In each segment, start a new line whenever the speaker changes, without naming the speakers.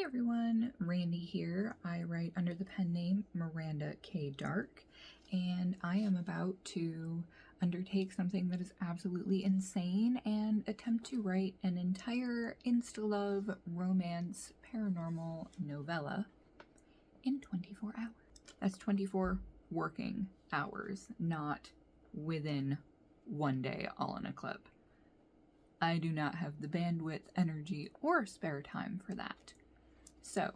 Hey everyone, Randy here. I write under the pen name Miranda K. Dark, and I am about to undertake something that is absolutely insane and attempt to write an entire insta-love romance paranormal novella in 24 hours. That's 24 working hours, not within one day all in a clip. I do not have the bandwidth, energy, or spare time for that. So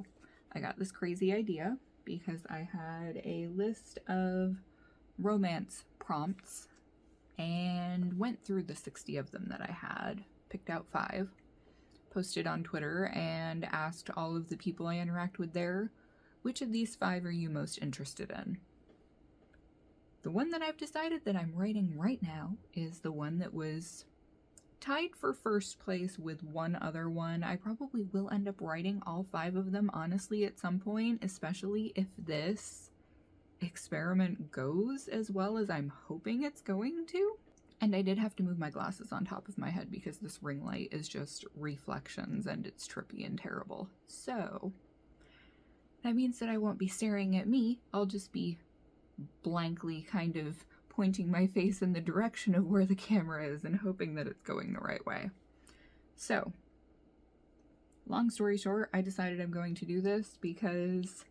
I got this crazy idea because I had a list of romance prompts and went through the 60 of them that I had, picked out 5, posted on Twitter, and asked all of the people I interact with there, which of these 5 are you most interested in? The one that I've decided that I'm writing right now is the one that was tied for first place with one other one. I probably will end up writing all 5 of them, honestly, at some point, especially if this experiment goes as well as I'm hoping it's going to. And I did have to move my glasses on top of my head because this ring light is just reflections and it's trippy and terrible. So that means that I won't be staring at me. I'll just be blankly kind of pointing my face in the direction of where the camera is and hoping that it's going the right way. So, long story short, I decided I'm going to do this because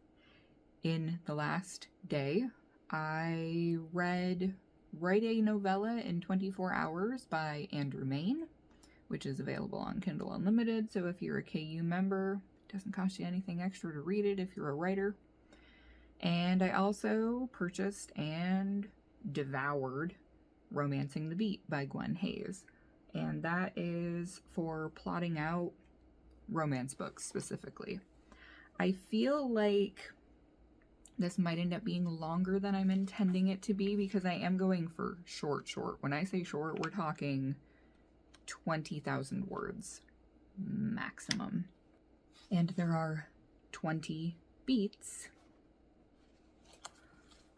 in the last day, I read Write a Novella in 24 Hours by Andrew Main, which is available on Kindle Unlimited, so if you're a KU member, it doesn't cost you anything extra to read it if you're a writer. And I also purchased and devoured Romancing the Beat by Gwen Hayes, and that is for plotting out romance books specifically. I feel like this might end up being longer than I'm intending it to be because I am going for short. When I say short, we're talking 20,000 words maximum, and there are 20 beats.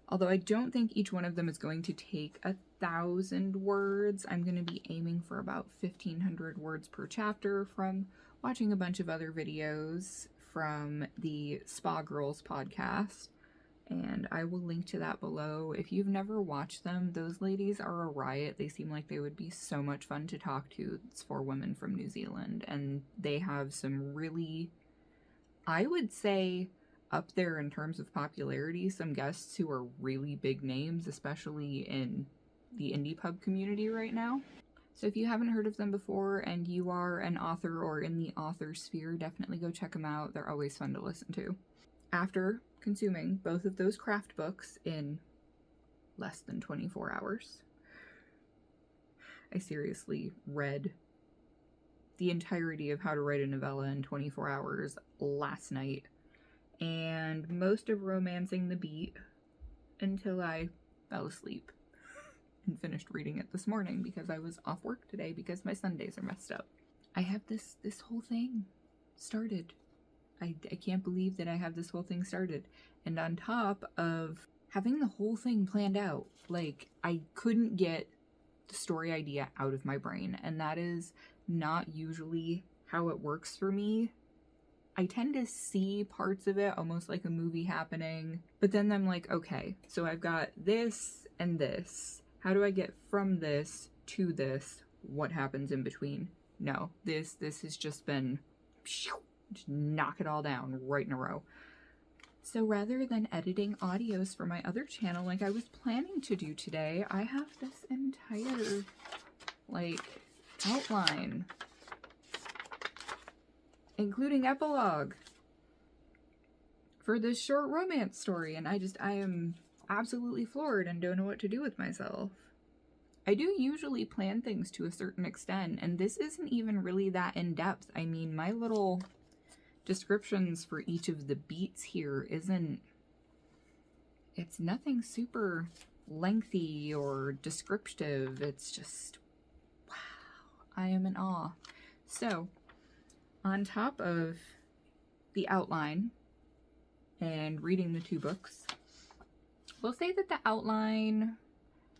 Although I don't think each one of them is going to take 1,000 words. I'm going to be aiming for about 1,500 words per chapter from watching a bunch of other videos from the Spa Girls podcast. And I will link to that below. If you've never watched them, those ladies are a riot. They seem like they would be so much fun to talk to. It's 4 women from New Zealand. And they have some really, I would say, up there in terms of popularity, some guests who are really big names, especially in the indie pub community right now. So if you haven't heard of them before and you are an author or in the author sphere, definitely go check them out. They're always fun to listen to. After consuming both of those craft books in less than 24 hours, I seriously read the entirety of How to Write a Novella in 24 Hours last night, and most of Romancing the Beat until I fell asleep and finished reading it this morning because I was off work today because my Sundays are messed up. I have this whole thing started. I can't believe that I have this whole thing started. And on top of having the whole thing planned out, like, I couldn't get the story idea out of my brain, and that is not usually how it works for me. I tend to see parts of it almost like a movie happening, but then I'm like, okay, so I've got this and this. How do I get from this to this? What happens in between? No, this has just been, just knock it all down right in a row. So rather than editing audios for my other channel like I was planning to do today, I have this entire, outline, including epilogue, for this short romance story, and I am absolutely floored and don't know what to do with myself. I do usually plan things to a certain extent, and this isn't even really that in-depth. I mean, my little descriptions for each of the beats here it's nothing super lengthy or descriptive. It's just, wow, I am in awe. So, on top of the outline and reading the 2 books, we'll say that the outline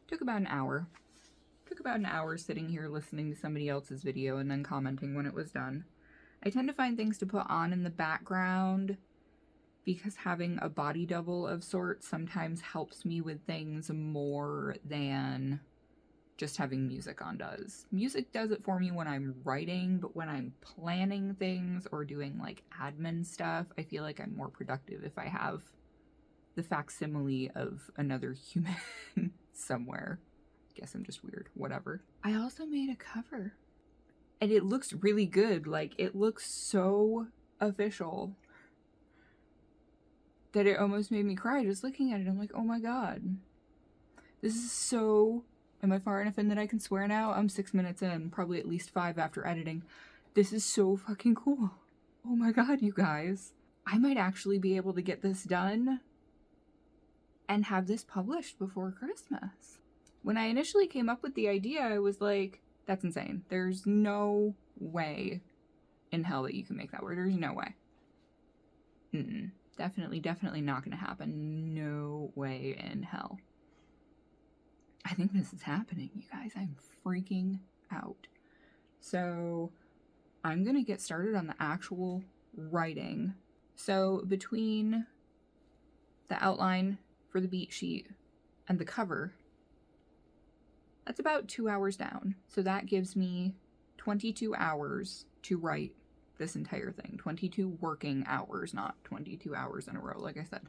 took about an hour. Took about an hour sitting here listening to somebody else's video and then commenting when it was done. I tend to find things to put on in the background because having a body double of sorts sometimes helps me with things more than just having music on does. Music does it for me when I'm writing, but when I'm planning things or doing like admin stuff, I feel like I'm more productive if I have the facsimile of another human somewhere. Guess I'm just weird, whatever. I also made a cover and it looks really good. Like, it looks so official that it almost made me cry just looking at it. I'm like, oh my god. This is so... Am I far enough in that I can swear now? I'm 6 minutes in, probably at least 5 after editing. This is so fucking cool. Oh my god, you guys. I might actually be able to get this done and have this published before Christmas. When I initially came up with the idea, I was like, that's insane. There's no way in hell that you can make that work. There's no way. Definitely not gonna happen. No way in hell. I think this is happening, you guys. I'm freaking out. So I'm gonna get started on the actual writing. So between the outline for the beat sheet and the cover, that's about 2 hours down. So that gives me 22 hours to write this entire thing. 22 working hours, not 22 hours in a row, like I said.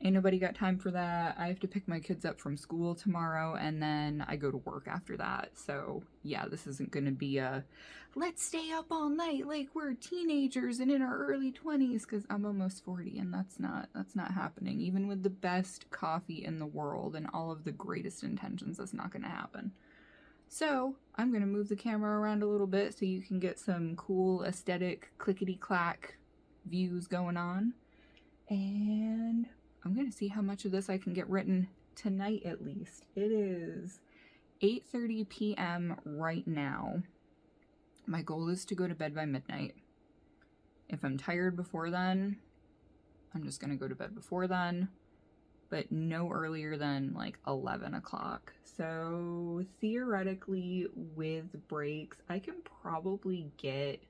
Ain't nobody got time for that. I have to pick my kids up from school tomorrow, and then I go to work after that. So yeah, this isn't gonna be a let's stay up all night like we're teenagers and in our early 20s, because I'm almost 40 and that's not happening. Even with the best coffee in the world and all of the greatest intentions, that's not gonna happen. So I'm gonna move the camera around a little bit so you can get some cool aesthetic clickety-clack views going on. And I'm gonna see how much of this I can get written tonight at least. It is 8:30 p.m. right now. My goal is to go to bed by midnight. If I'm tired before then, I'm just gonna go to bed before then, but no earlier than like 11 o'clock. So theoretically, with breaks, I can probably get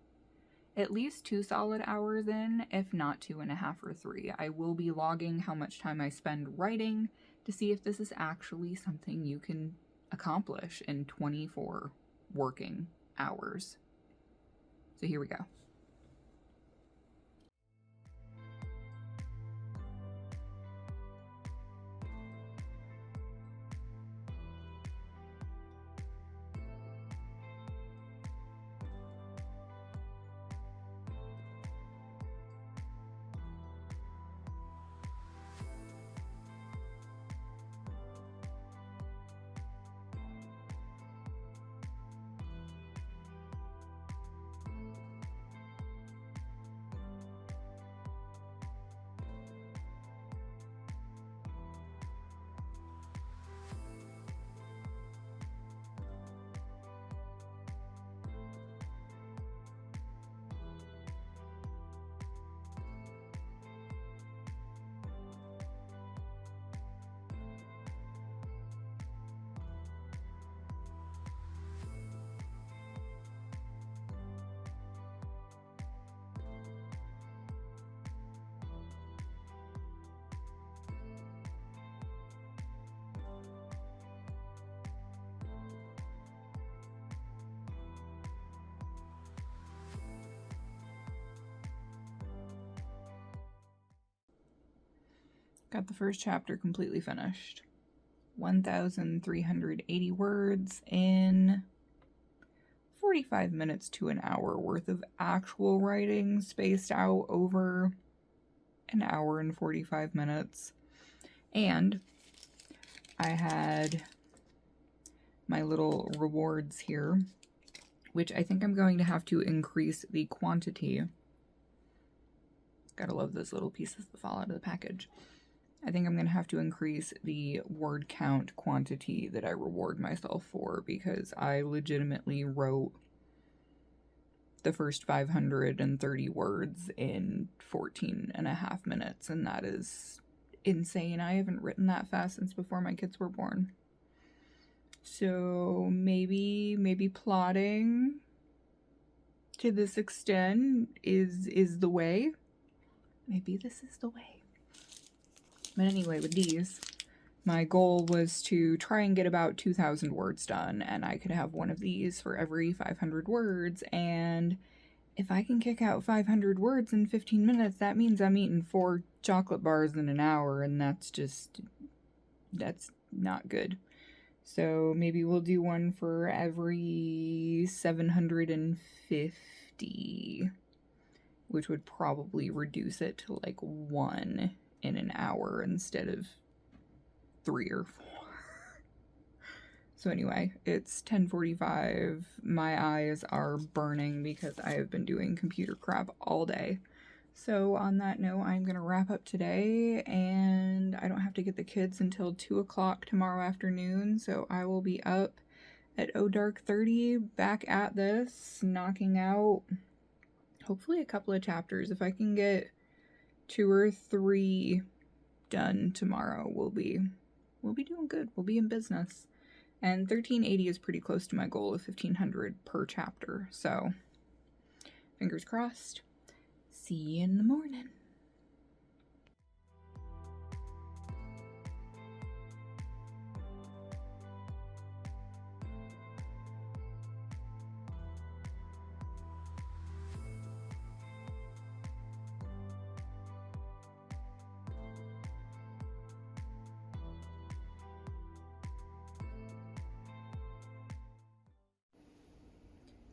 at least 2 solid hours in, if not 2.5 or 3. I will be logging how much time I spend writing to see if this is actually something you can accomplish in 24 working hours. So here we go. Got the first chapter completely finished. 1,380 words in 45 minutes to an hour worth of actual writing spaced out over an hour and 45 minutes. And I had my little rewards here, which I think I'm going to have to increase the quantity. Gotta love those little pieces that fall out of the package. I think I'm going to have to increase the word count quantity that I reward myself for, because I legitimately wrote the first 530 words in 14.5 minutes, and that is insane. I haven't written that fast since before my kids were born. So maybe plotting to this extent is the way. Maybe this is the way. But anyway, with these, my goal was to try and get about 2,000 words done, and I could have one of these for every 500 words, and if I can kick out 500 words in 15 minutes, that means I'm eating 4 chocolate bars in an hour, and that's not good. So maybe we'll do one for every 750, which would probably reduce it to like 1 in an hour instead of 3 or 4. So anyway, it's 10:45. My eyes are burning because I have been doing computer crap all day. So on that note, I'm going to wrap up today, and I don't have to get the kids until 2 o'clock tomorrow afternoon, so I will be up at dark 30 back at this, knocking out hopefully a couple of chapters. If I can get 2 or 3 done tomorrow, we'll be doing good. We'll be in business. And 1380 is pretty close to my goal of 1,500 per chapter, so fingers crossed. See you in the morning.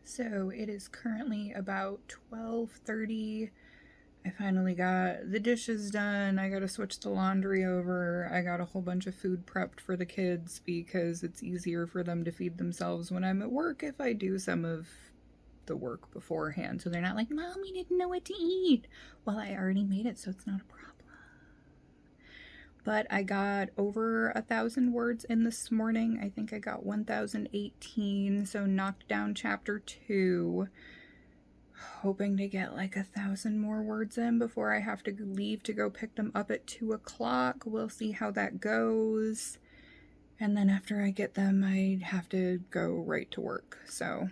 So it is currently about 12:30. I finally got the dishes done. I gotta switch the laundry over. I got a whole bunch of food prepped for the kids because it's easier for them to feed themselves when I'm at work if I do some of the work beforehand. So they're not like, Mom, we didn't know what to eat. Well, I already made it, so it's not a problem. But I got over 1,000 words in this morning. I think I got 1,018, so knocked down chapter 2. Hoping to get like 1,000 more words in before I have to leave to go pick them up at 2 o'clock. We'll see how that goes. And then after I get them, I have to go right to work. So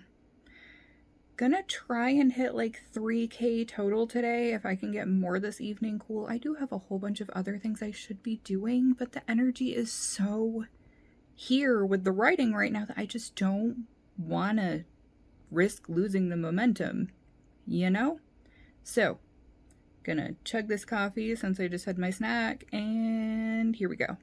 gonna try and hit like 3K total today. If I can get more this evening, cool. I do have a whole bunch of other things I should be doing, but the energy is so here with the writing right now that I just don't want to risk losing the momentum, you know? So, gonna chug this coffee since I just had my snack, and here we go.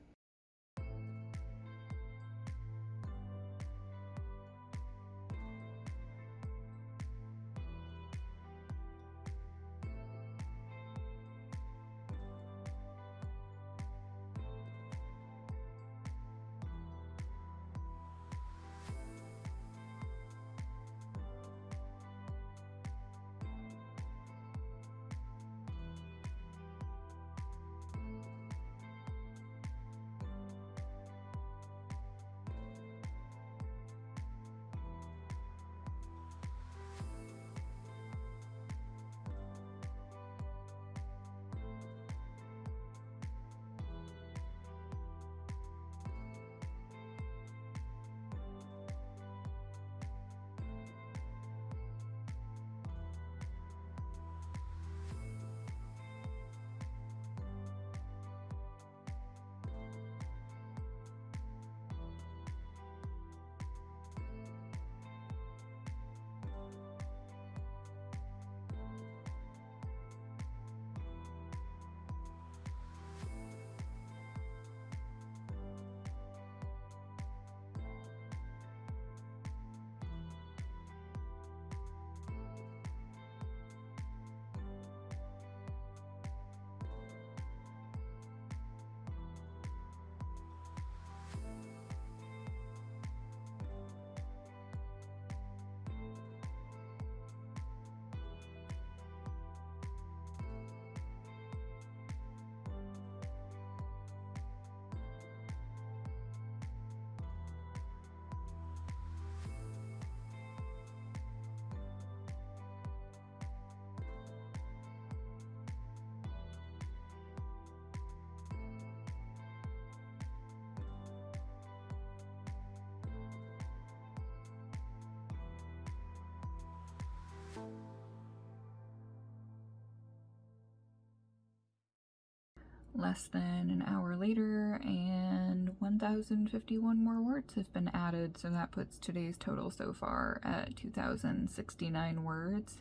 less than an hour later, and 1,051 more words have been added, so that puts today's total so far at 2,069 words.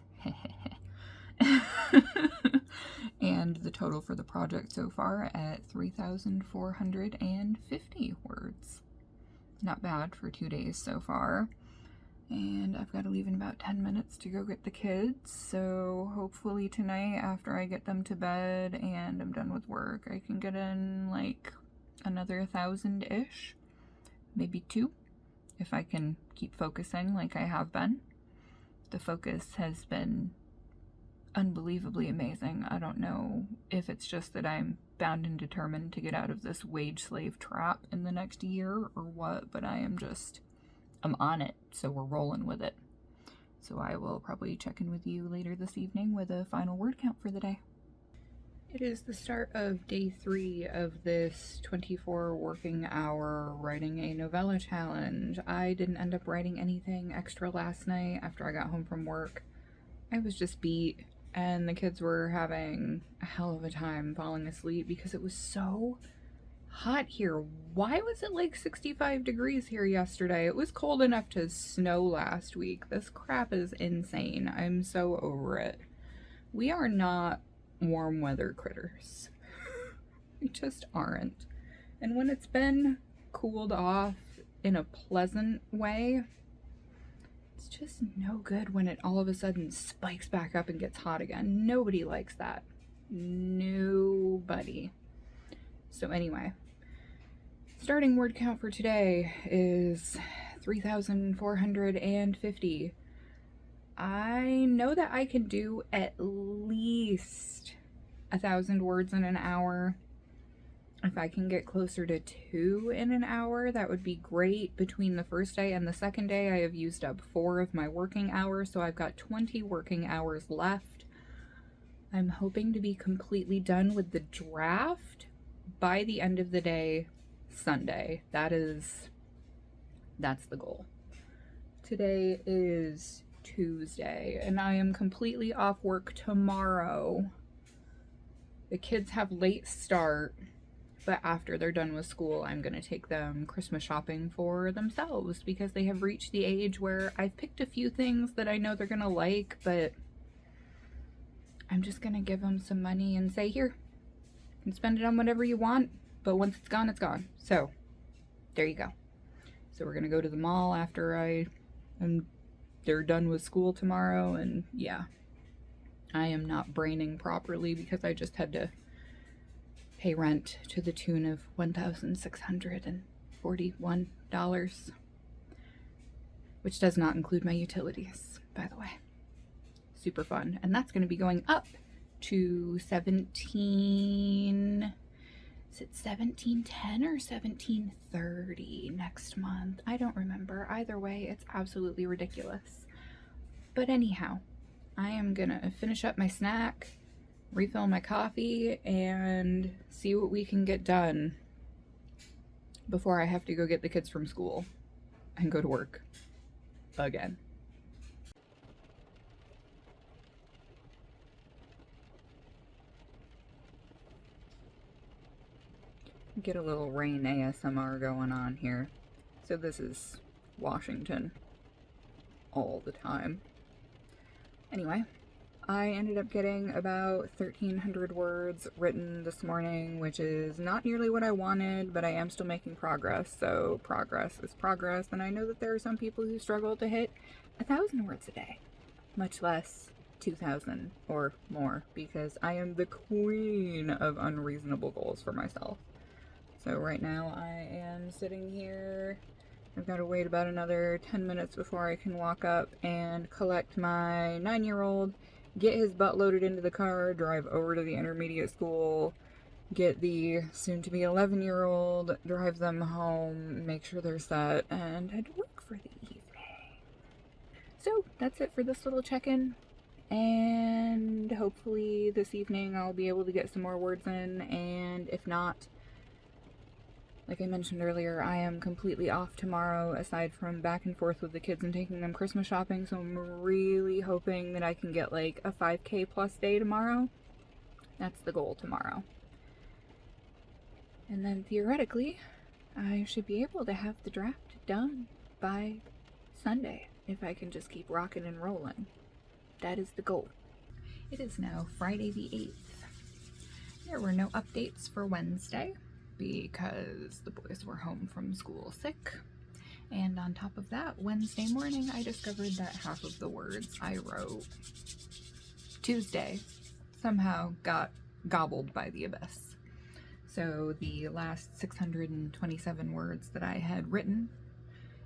And the total for the project so far at 3,450 words. Not bad for 2 days so far. And I've got to leave in about 10 minutes to go get the kids, so hopefully tonight after I get them to bed and I'm done with work, I can get in like another 1,000-ish, maybe 2, if I can keep focusing like I have been. The focus has been unbelievably amazing. I don't know if it's just that I'm bound and determined to get out of this wage slave trap in the next year or what, but I'm on it, so we're rolling with it. So I will probably check in with you later this evening with a final word count for the day. It is the start of day 3 of this 24 working hour writing a novella challenge. I didn't end up writing anything extra last night after I got home from work. I was just beat, and the kids were having a hell of a time falling asleep because it was so hot here. Why was it like 65 degrees here yesterday? It was cold enough to snow last week. This crap is insane. I'm so over it. We are not warm weather critters. We just aren't. And when it's been cooled off in a pleasant way, it's just no good when it all of a sudden spikes back up and gets hot again. Nobody likes that. Nobody. So anyway, starting word count for today is 3,450. I know that I can do at least 1,000 words in an hour. If I can get closer to 2 in an hour, that would be great. Between the first day and the second day, I have used up 4 of my working hours, so I've got 20 working hours left. I'm hoping to be completely done with the draft by the end of the day, Sunday. That's the goal. Today is Tuesday, and I am completely off work tomorrow. The kids have late start, but after they're done with school, I'm going to take them Christmas shopping for themselves because they have reached the age where I've picked a few things that I know they're going to like, but I'm just going to give them some money and say, here, you can spend it on whatever you want, but once it's gone, it's gone. So there you go. So we're going to go to the mall after they're done with school tomorrow, and yeah, I am not braining properly because I just had to pay rent to the tune of $1,641, which does not include my utilities, by the way. Super fun. And that's going to be going up to is it 1710 or 1730 next month? I don't remember. Either way, it's absolutely ridiculous. But anyhow, I am going to finish up my snack, refill my coffee, and see what we can get done before I have to go get the kids from school and go to work again. Get a little rain ASMR going on here. So this is Washington all the time. Anyway, I ended up getting about 1,300 words written this morning, which is not nearly what I wanted, but I am still making progress. So progress is progress, and I know that there are some people who struggle to hit 1,000 words a day, much less 2,000 or more, because I am the queen of unreasonable goals for myself. So right now I am sitting here. I've got to wait about another 10 minutes before I can walk up and collect my 9-year-old, get his butt loaded into the car, drive over to the intermediate school, get the soon-to-be 11-year-old, drive them home, make sure they're set, and head to work for the evening. So that's it for this little check-in, and hopefully this evening I'll be able to get some more words in, and if not, like I mentioned earlier, I am completely off tomorrow, aside from back and forth with the kids and taking them Christmas shopping, so I'm really hoping that I can get like a 5K plus day tomorrow. That's the goal tomorrow. And then theoretically, I should be able to have the draft done by Sunday if I can just keep rocking and rolling. That is the goal. It is now Friday the 8th. There were no updates for Wednesday because the boys were home from school sick. And on top of that, Wednesday morning I discovered that half of the words I wrote Tuesday somehow got gobbled by the abyss. So the last 627 words that I had written,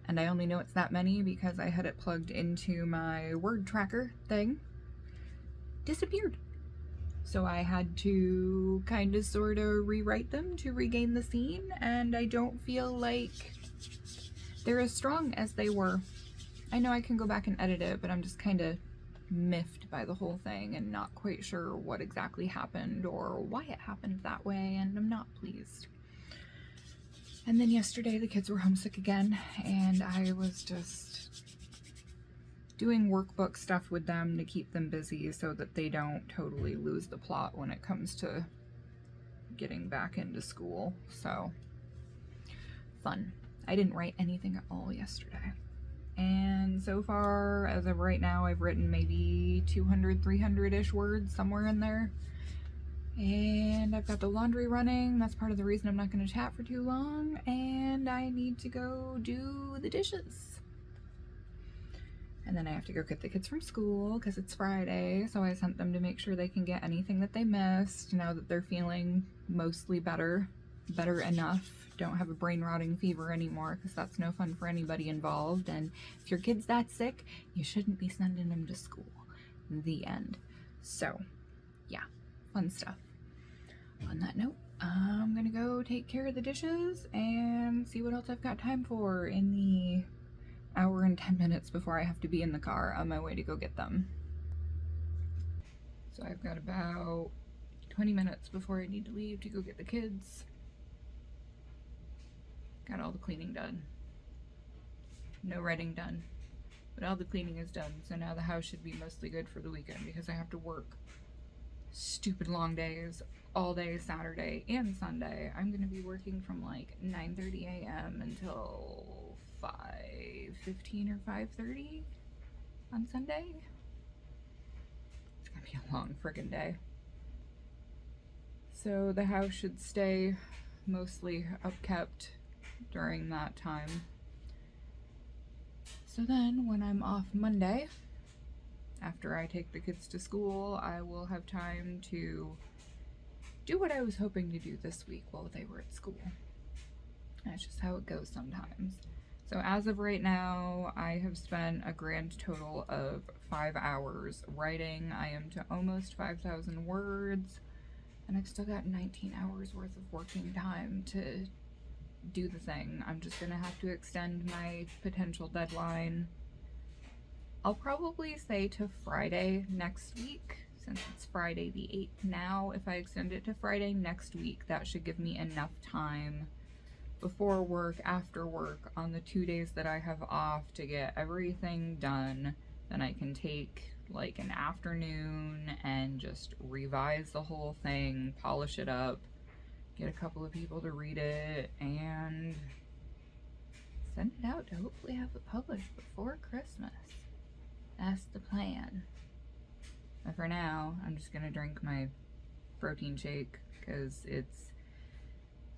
and I only know it's that many because I had it plugged into my word tracker thing, disappeared. So I had to kind of sort of rewrite them to regain the scene, and I don't feel like they're as strong as they were. I know I can go back and edit it, but I'm just kind of miffed by the whole thing and not quite sure what exactly happened or why it happened that way, and I'm not pleased. And then yesterday the kids were homesick again, and I was just doing workbook stuff with them to keep them busy so that they don't totally lose the plot when it comes to getting back into school. So, fun. I didn't write anything at all yesterday. And so far, as of right now, I've written maybe 200, 300-ish words, somewhere in there. And I've got the laundry running. That's part of the reason I'm not going to chat for too long. And I need to go do the dishes. And then I have to go get the kids from school because it's Friday. So I sent them to make sure they can get anything that they missed now that they're feeling mostly better enough. Don't have a brain rotting fever anymore because that's no fun for anybody involved. And if your kid's that sick, you shouldn't be sending them to school. The end. So, yeah, fun stuff. On that note, I'm gonna go take care of the dishes and see what else I've got time for in the hour and 10 minutes before I have to be in the car on my way to go get them. So I've got about 20 minutes before I need to leave to go get the kids. Got all the cleaning done. No writing done. But all the cleaning is done, so now the house should be mostly good for the weekend because I have to work stupid long days all day Saturday and Sunday. I'm going to be working from like 9:30 a.m. until 5:15 or 5:30 on Sunday. It's going to be a long friggin' day. So the house should stay mostly upkept during that time. So then when I'm off Monday, after I take the kids to school, I will have time to do what I was hoping to do this week while they were at school. That's just how it goes sometimes. So as of right now, I have spent a grand total of 5 hours writing. I am to almost 5,000 words, and I've still got 19 hours worth of working time to do the thing. I'm just gonna have to extend my potential deadline. I'll probably say to Friday next week, since it's Friday the 8th now. If I extend it to Friday next week, that should give me enough time before work, after work, on the 2 days that I have off to get everything done. Then I can take like an afternoon and just revise the whole thing, polish it up, get a couple of people to read it, and send it out to hopefully have it published before Christmas. That's the plan. But for now, I'm just gonna drink my protein shake because it's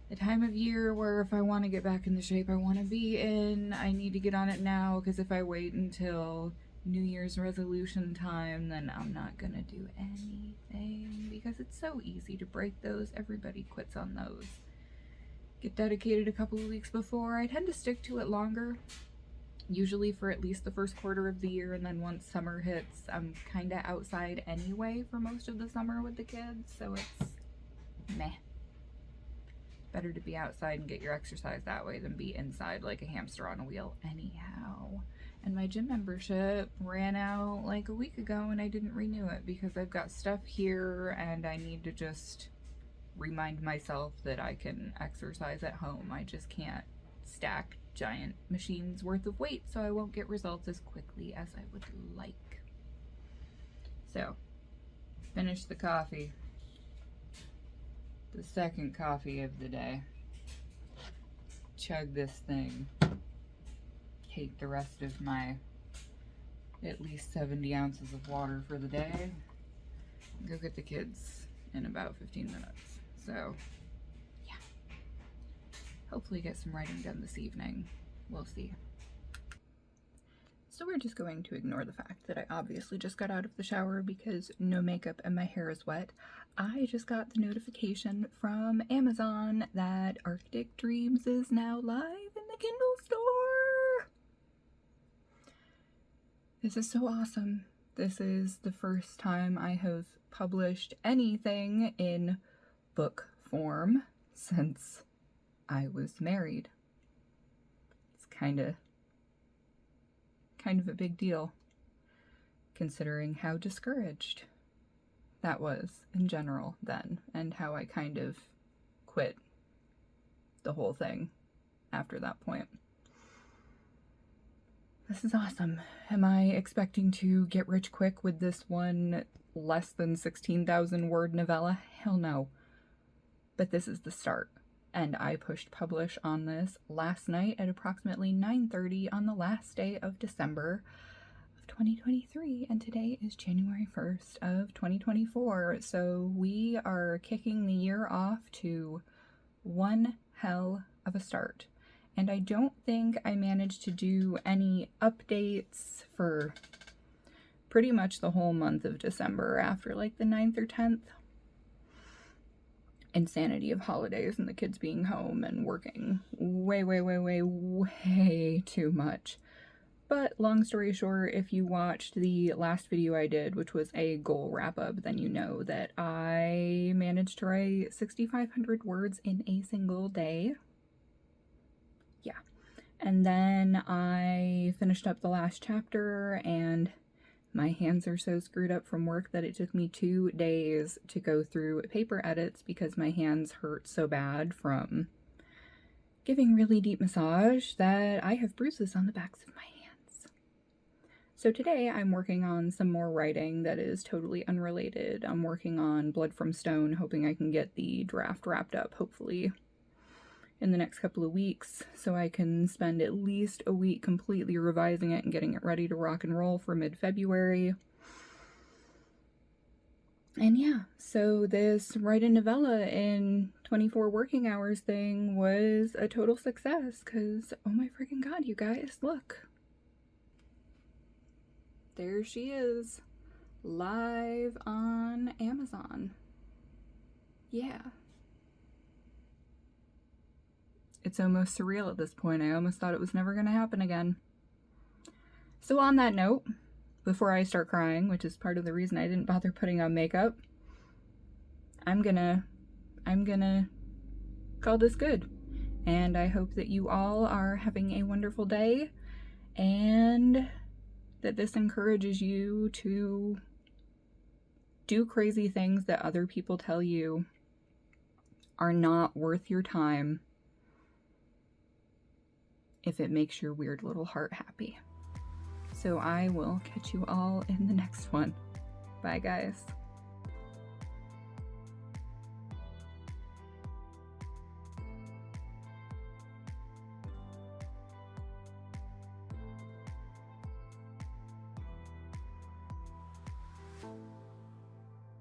the time of year where if I want to get back in the shape I want to be in, I need to get on it now, because if I wait until New Year's resolution time, then I'm not gonna do anything because it's so easy to break those. Everybody quits on those. Get dedicated a couple of weeks before. I tend to stick to it longer, usually for at least the first quarter of the year, and then once summer hits, I'm kind of outside anyway for most of the summer with the kids, so it's meh. Better to be outside and get your exercise that way than be inside like a hamster on a wheel anyhow. And my gym membership ran out like a week ago and I didn't renew it because I've got stuff here and I need to just remind myself that I can exercise at home. I just can't stack giant machines worth of weight, so I won't get results as quickly as I would like. So, finish the coffee. The second coffee of the day. Chug this thing. Take the rest of my at least 70 ounces of water for the day. Go get the kids in about 15 minutes. So, yeah. Hopefully get some writing done this evening. We'll see. So we're just going to ignore the fact that I obviously just got out of the shower because no makeup and my hair is wet. I just got the notification from Amazon that Arctic Dreams is now live in the Kindle store. This is so awesome. This is the first time I have published anything in book form since I was married. It's kind of a big deal, considering how discouraged that was in general then, and how I kind of quit the whole thing after that point. This is awesome. Am I expecting to get rich quick with this one less than 16,000 word novella? Hell no. But this is the start. And I pushed publish on this last night at approximately 9:30 on the last day of December of 2023, and today is January 1st of 2024. So we are kicking the year off to one hell of a start. And I don't think I managed to do any updates for pretty much the whole month of December after like the 9th or 10th. Insanity of holidays and the kids being home and working way too much. But long story short, if you watched the last video I did, which was a goal wrap-up, then you know that I managed to write 6,500 words in a single day. Yeah. And then I finished up the last chapter, and my hands are so screwed up from work that it took me 2 days to go through paper edits because my hands hurt so bad from giving really deep massage that I have bruises on the backs of my hands. So today I'm working on some more writing that is totally unrelated. I'm working on Blood from Stone, hoping I can get the draft wrapped up, hopefully in the next couple of weeks, so I can spend at least a week completely revising it and getting it ready to rock and roll for mid-February. And yeah, so this write a novella in 24 working hours thing was a total success, because oh my freaking god, you guys, look. There she is, live on Amazon. Yeah. It's almost surreal at this point. I almost thought it was never going to happen again. So on that note, before I start crying, which is part of the reason I didn't bother putting on makeup, I'm gonna call this good. And I hope that you all are having a wonderful day, and that this encourages you to do crazy things that other people tell you are not worth your time if it makes your weird little heart happy. So I will catch you all in the next one. Bye, guys.